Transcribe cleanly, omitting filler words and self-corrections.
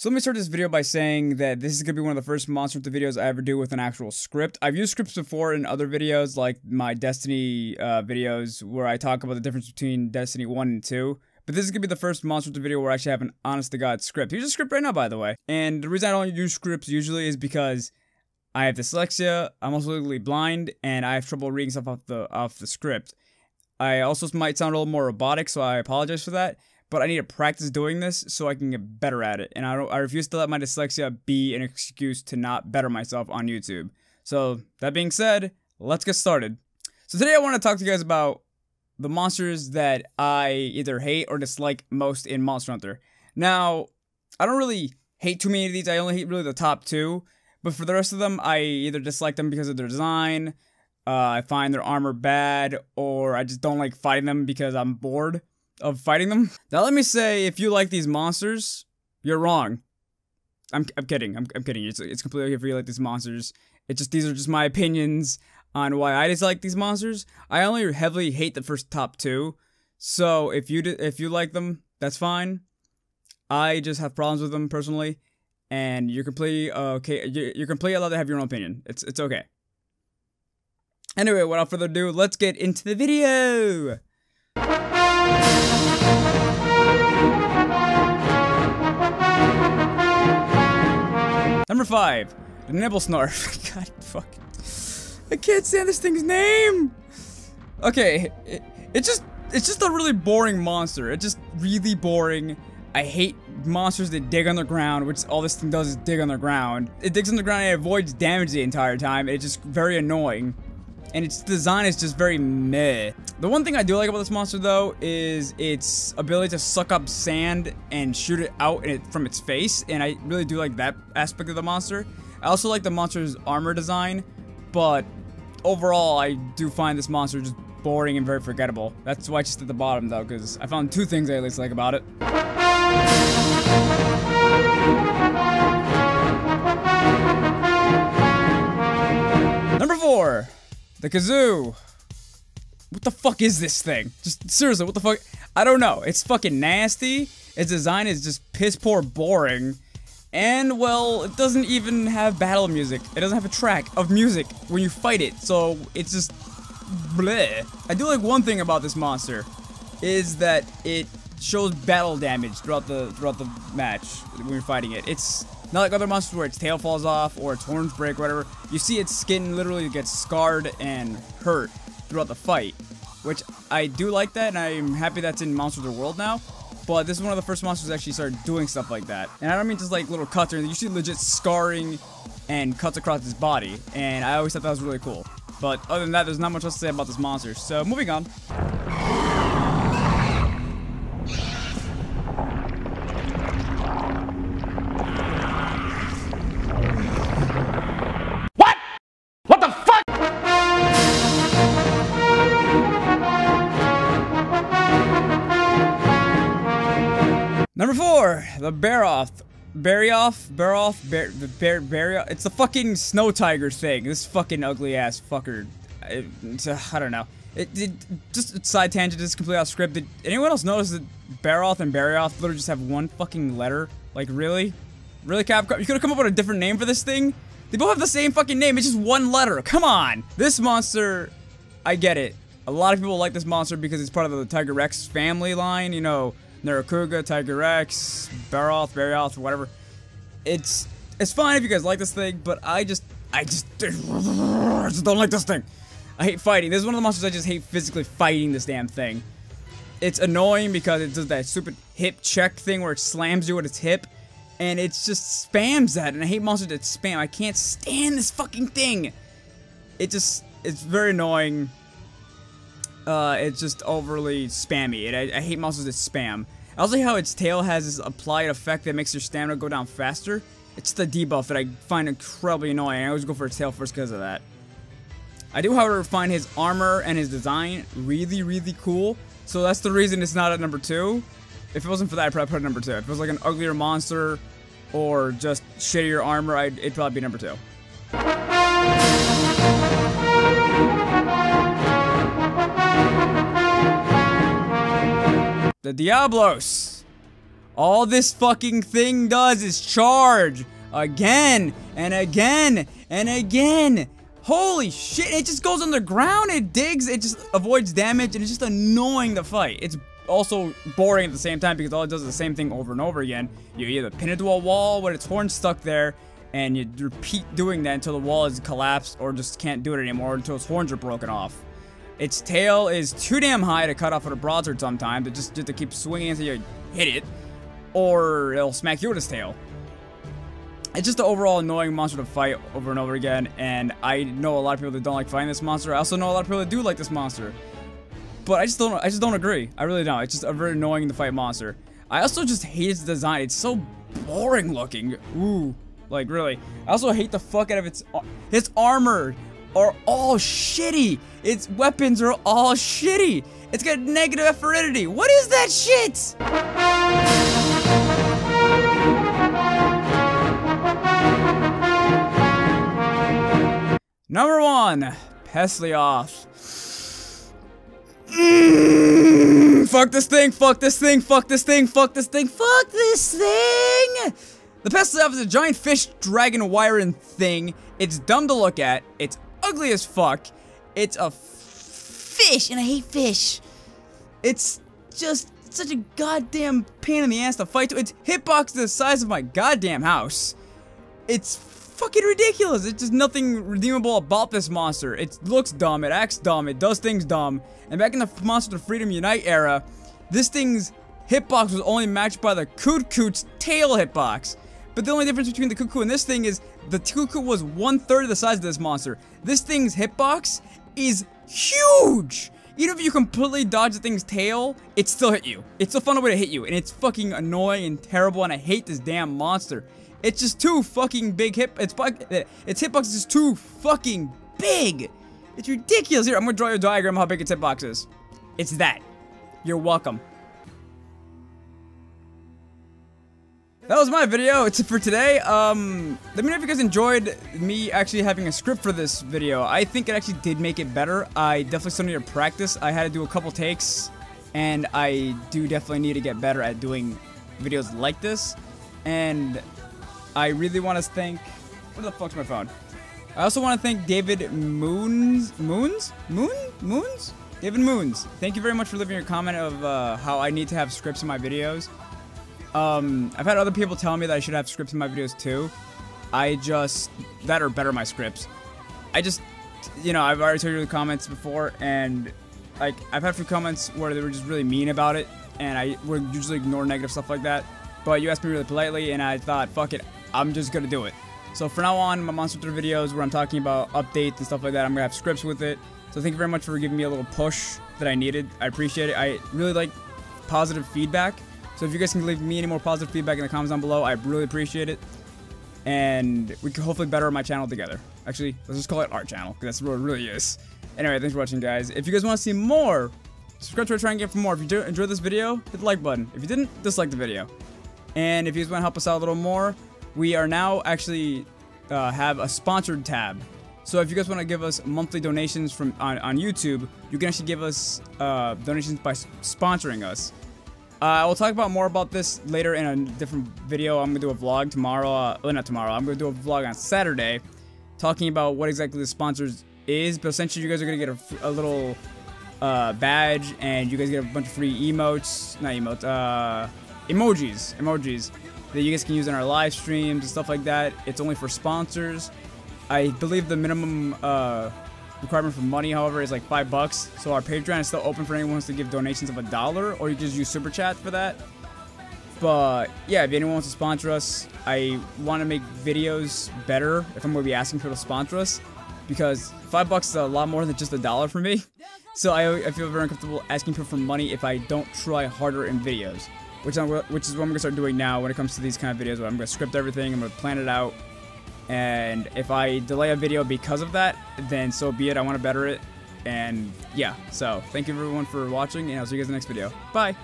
So let me start this video by saying that this is going to be one of the first Monster Hunter videos I ever do with an actual script. I've used scripts before in other videos, like my Destiny videos, where I talk about the difference between Destiny 1 and 2. But this is going to be the first Monster Hunter video where I actually have an honest-to-God script. Here's a script right now, by the way. And the reason I don't use scripts usually is because I have dyslexia, I'm also legally blind, and I have trouble reading stuff off the script. I also might sound a little more robotic, so I apologize for that. But I need to practice doing this so I can get better at it. And I refuse to let my dyslexia be an excuse to not better myself on YouTube. So, that being said, let's get started. So today I want to talk to you guys about the monsters that I either hate or dislike most in Monster Hunter. Now, I don't really hate too many of these, I only hate really the top two. But for the rest of them, I either dislike them because of their design, I find their armor bad, or I just don't like fighting them because I'm bored of fighting them. Now let me say, if you like these monsters, you're wrong. I'm kidding. I'm kidding. It's completely okay if you like these monsters. These are just my opinions on why I dislike these monsters. I only heavily hate the first top two. So if you like them, that's fine. I just have problems with them personally, and you're completely okay. You're completely allowed to have your own opinion. It's okay. Anyway, without further ado, let's get into the video. Number 5, the nibble snarf. God fucking, I can't stand this thing's name. Okay, it's just a really boring monster. It's just really boring. I hate monsters that dig on the ground, which all this thing does is dig on the ground. It digs on the ground and it avoids damage the entire time. It's just very annoying. And its design is just very meh. The one thing I do like about this monster, though, is its ability to suck up sand and shoot it out from its face. And I really do like that aspect of the monster. I also like the monster's armor design. But overall, I do find this monster just boring and very forgettable. That's why it's just at the bottom, though, because I found two things I at least like about it. Number 4. The Kazoo. What the fuck is this thing? Just seriously, what the fuck? I don't know. It's fucking nasty. Its design is just piss poor boring. And, well, it doesn't even have battle music. It doesn't have a track of music when you fight it. So, it's just bleh. I do like one thing about this monster, is that it shows battle damage throughout the match when you're fighting it. It's not like other monsters where its tail falls off or its horns break or whatever. You see its skin literally gets scarred and hurt throughout the fight, which I do like that, and I'm happy that's in Monster Hunter World now. But this is one of the first monsters that actually started doing stuff like that. And I don't mean just like little cuts or anything. You see legit scarring and cuts across his body, and I always thought that was really cool. But other than that, there's not much else to say about this monster. So moving on. Number 4, the it's the fucking snow tiger thing. This fucking ugly ass fucker. I don't know. Just a side tangent, just completely off script. Did anyone else notice that Barroth and Barrioth literally just have one fucking letter? Like, really? Really, Capcom? You could have come up with a different name for this thing? They both have the same fucking name, it's just one letter. Come on! This monster, I get it. A lot of people like this monster because it's part of the Tiger Rex family line, you know. Narakuga, Tiger Rex, Barrioth, whatever. It's fine if you guys like this thing, but I just don't like this thing. I hate fighting. This is one of the monsters I just hate physically fighting this damn thing. It's annoying because it does that stupid hip check thing where it slams you at its hip, and it just spams that, and I hate monsters that spam. I can't stand this fucking thing. It's very annoying. It's just overly spammy, and I hate monsters that spam. I also hate how its tail has this applied effect that makes your stamina go down faster. It's the debuff that I find incredibly annoying. I always go for its tail first because of that. I do, however, find his armor and his design really, really cool, so that's the reason it's not at number 2. If it wasn't for that, I'd probably put it at number 2. If it was like an uglier monster or just shittier armor, it'd probably be number 2. The Diablos. All this fucking thing does is charge again and again and again. Holy shit, it just goes underground, it digs, it just avoids damage, and it's just annoying to fight. It's also boring at the same time because all it does is the same thing over and over again. You either pin it to a wall with its horns stuck there, and you repeat doing that until the wall is collapsed or just can't do it anymore until its horns are broken off. Its tail is too damn high to cut off with a broadsword sometimes, but just to keep swinging until you hit it, or it'll smack you with its tail. It's just an overall annoying monster to fight over and over again, and I know a lot of people that don't like fighting this monster. I also know a lot of people that do like this monster, but I just don't agree. I really don't. It's just a very annoying to fight monster. I also just hate its design. It's so boring looking. Ooh, like really. I also hate the fuck out of its armor are all shitty. Its weapons are all shitty. It's got negative aridity. What is that shit? Number 1, Peso Off. Fuck this thing, fuck this thing, fuck this thing, fuck this thing, fuck this thing! The Peso Off is a giant fish dragon wiring thing. It's dumb to look at. It's ugly as fuck. It's a fish, and I hate fish. It's just such a goddamn pain in the ass to fight to. Its hitbox is the size of my goddamn house. It's fucking ridiculous. It's just nothing redeemable about this monster. It looks dumb, it acts dumb, it does things dumb. And back in the Monster Freedom Unite era, this thing's hitbox was only matched by the Kutku's tail hitbox. But the only difference between the Kutku and this thing is the Kutku was 1/3 the size of this monster. This thing's hitbox is huge. Even if you completely dodge the thing's tail, it still hit you. It's a fun way to hit you, and it's fucking annoying and terrible, and I hate this damn monster. It's just too fucking big its hitbox is just too fucking big. It's ridiculous. Here, I'm gonna draw you a diagram of how big its hitbox is. It's that. You're welcome. That was my video. It's for today. Let me know if you guys enjoyed me actually having a script for this video. I think it actually did make it better. I definitely still need to practice. I had to do a couple takes, and I do definitely need to get better at doing videos like this. And I really want to thank, where the fuck's my phone? I also want to thank David Moons? David Moons. Thank you very much for leaving your comment of how I need to have scripts in my videos. I've had other people tell me that I should have scripts in my videos too. That or better my scripts. You know, I've already told you the comments before, and like, I've had a few comments where they were just really mean about it, and I would usually ignore negative stuff like that. But you asked me really politely, and I thought, fuck it, I'm just gonna do it. So from now on, my Monster Hunter videos where I'm talking about updates and stuff like that, I'm gonna have scripts with it. So thank you very much for giving me a little push that I needed. I appreciate it. I really like positive feedback. So if you guys can leave me any more positive feedback in the comments down below, I really appreciate it. And we can hopefully better my channel together. Actually, let's just call it our channel, because that's what it really is. Anyway, thanks for watching, guys. If you guys want to see more, subscribe to our channel and get for more. If you enjoyed this video, hit the like button. If you didn't, dislike the video. And if you guys want to help us out a little more, we are now actually have a sponsored tab. So if you guys want to give us monthly donations from on YouTube, you can actually give us donations by sponsoring us. I will talk about more about this later in a different video. I'm going to do a vlog tomorrow. Not tomorrow. I'm going to do a vlog on Saturday talking about what exactly the sponsors is. But essentially, you guys are going to get a little badge, and you guys get a bunch of free emotes. Not emotes. Emojis that you guys can use in our live streams and stuff like that. It's only for sponsors. I believe the minimum requirement for money, however, is like $5. So our Patreon is still open for anyone who wants to give donations of $1, or you can just use Super Chat for that. But yeah, if anyone wants to sponsor us, I want to make videos better if I'm going to be asking people to sponsor us, because $5 is a lot more than just $1 for me. So I feel very uncomfortable asking people for money if I don't try harder in videos, which is what I'm going to start doing now when it comes to these kind of videos, where I'm going to script everything, I'm going to plan it out. And if I delay a video because of that, then so be it. I want to better it. And yeah, so thank you everyone for watching, and I'll see you guys in the next video. Bye!